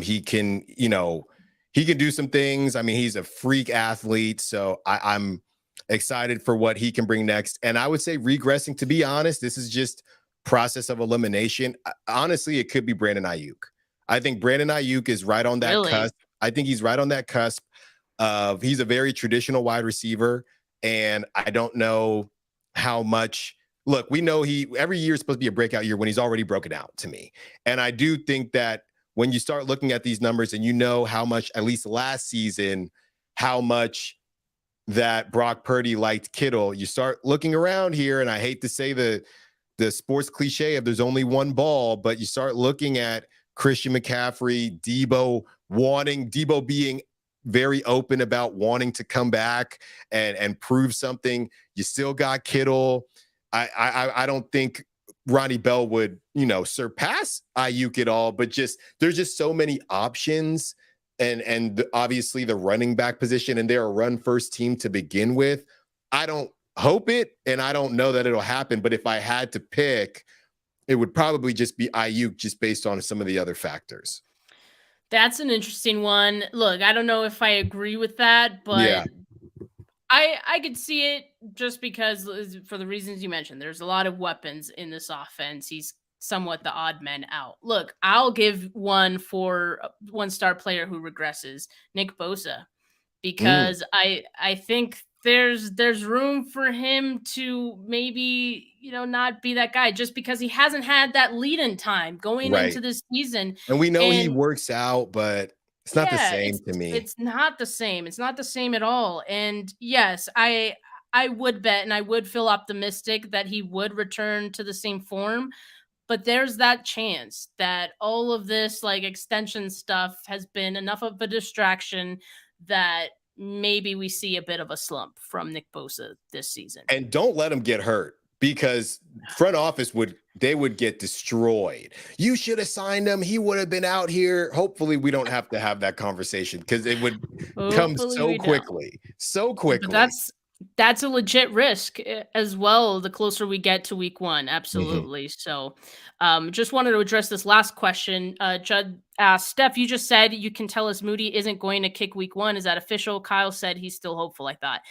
he can, he can do some things. I mean, he's a freak athlete, so I'm Excited for what he can bring next. And I would say regressing, to be honest, this is just process of elimination. Honestly, it could be Brandon Ayuk. I think Brandon Ayuk is right on that cusp. I think he's right on that cusp of, he's a very traditional wide receiver. And I don't know how much, look, we know every year is supposed to be a breakout year when he's already broken out to me. And I do think that when you start looking at these numbers and you know how much, at least last season, how much that Brock Purdy liked Kittle, you start looking around here, and I hate to say the sports cliche of there's only one ball, but you start looking at Christian McCaffrey, Debo being very open about wanting to come back and prove something. You still got Kittle. I don't think Ronnie Bell would, surpass Ayuk at all, but there's just so many options. And obviously the running back position, and they're a run first team to begin with. I don't hope it, and I don't know that it'll happen, but if I had to pick, it would probably just be Ayuk, just based on some of the other factors. That's an interesting one. Look, I don't know if I agree with that, but yeah. I could see it just because, for the reasons you mentioned, there's a lot of weapons in this offense. He's somewhat the odd man out. Look, I'll give one for one star player who regresses, Nick Bosa, because I think there's room for him to maybe, not be that guy, just because he hasn't had that lead in time going into this season. And we know he works out, but it's not the same to me. It's not the same. It's not the same at all. And yes, I would bet, and I would feel optimistic that he would return to the same form. But there's that chance that all of this extension stuff has been enough of a distraction that maybe we see a bit of a slump from Nick Bosa this season. And don't let him get hurt, because front office would get destroyed. You should have signed him. He would have been out here. Hopefully we don't have to have that conversation, because it would come so quickly. So quickly. But that's a legit risk as well, the closer we get to week one. Absolutely. So just wanted to address this last question. Judd asked, Steph, you just said you can tell us Moody isn't going to kick week one. Is that official? Kyle said he's still hopeful, I thought.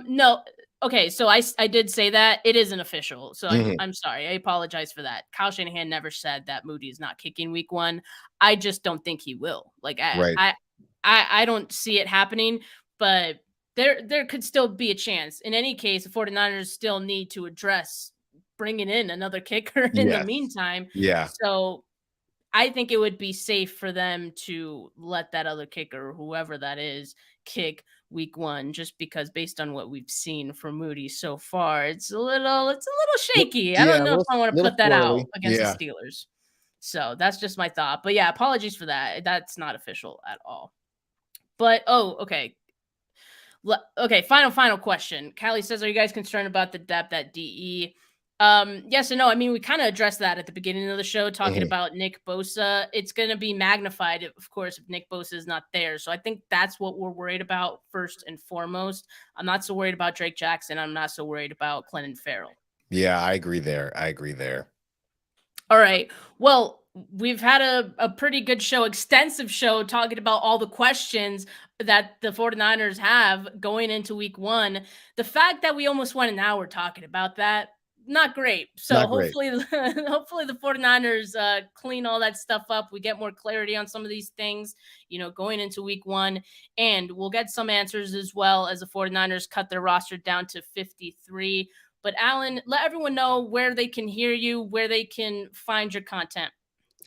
No. Okay, so I did say that. It isn't official. So I'm sorry. I apologize for that. Kyle Shanahan never said that Moody is not kicking week one. I just don't think he will. I don't see it happening, but there could still be a chance. In any case, the 49ers still need to address bringing in another kicker in the meantime. Yeah. So I think it would be safe for them to let that other kicker, whoever that is, kick week one, just because based on what we've seen from Moody so far, it's a little shaky. I don't know if I want to put that out against the Steelers. So that's just my thought. But yeah, apologies for that. That's not official at all. But okay. Okay, final question. Callie says, are you guys concerned about the depth at DE? Yes and no. I mean, we kind of addressed that at the beginning of the show, talking about Nick Bosa. It's going to be magnified, of course, if Nick Bosa is not there. So I think that's what we're worried about first and foremost. I'm not so worried about Drake Jackson. I'm not so worried about Clinton Farrell. Yeah, I agree there. All right. Well, we've had a pretty good show, extensive show, talking about all the questions that the 49ers have going into week one. The fact that we almost went an hour talking about that, not great. So hopefully the 49ers clean all that stuff up. We get more clarity on some of these things, going into week one, and we'll get some answers as well as the 49ers cut their roster down to 53. But Allen, let everyone know where they can hear you, where they can find your content.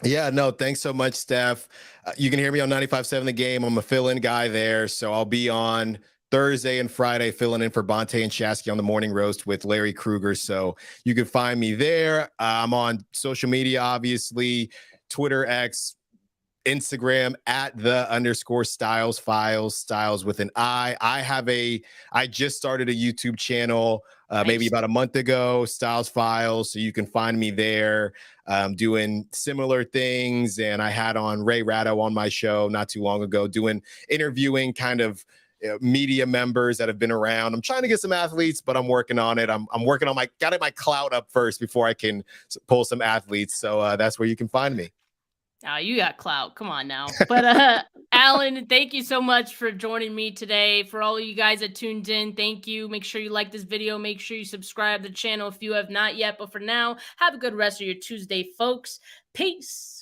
Yeah, no, thanks so much, Steph. You can hear me on 95.7 The Game. I'm a fill-in guy there, so I'll be on Thursday and Friday filling in for Bonte and Shasky on the Morning Roast with Larry Krueger, so you can find me there. I'm on social media, obviously, Twitter, X, Instagram at @the_Stiles Files, Styles with an I. I just started a YouTube channel maybe about a month ago, Styles Files. So you can find me there doing similar things. And I had on Ray Ratto on my show not too long ago, interviewing kind of media members that have been around. I'm trying to get some athletes, but I'm working on it. I'm working on got my clout up first before I can pull some athletes. So that's where you can find me. Oh, you got clout. Come on now. But Allen, thank you so much for joining me today. For all of you guys that tuned in, thank you. Make sure you like this video. Make sure you subscribe to the channel if you have not yet. But for now, have a good rest of your Tuesday, folks. Peace.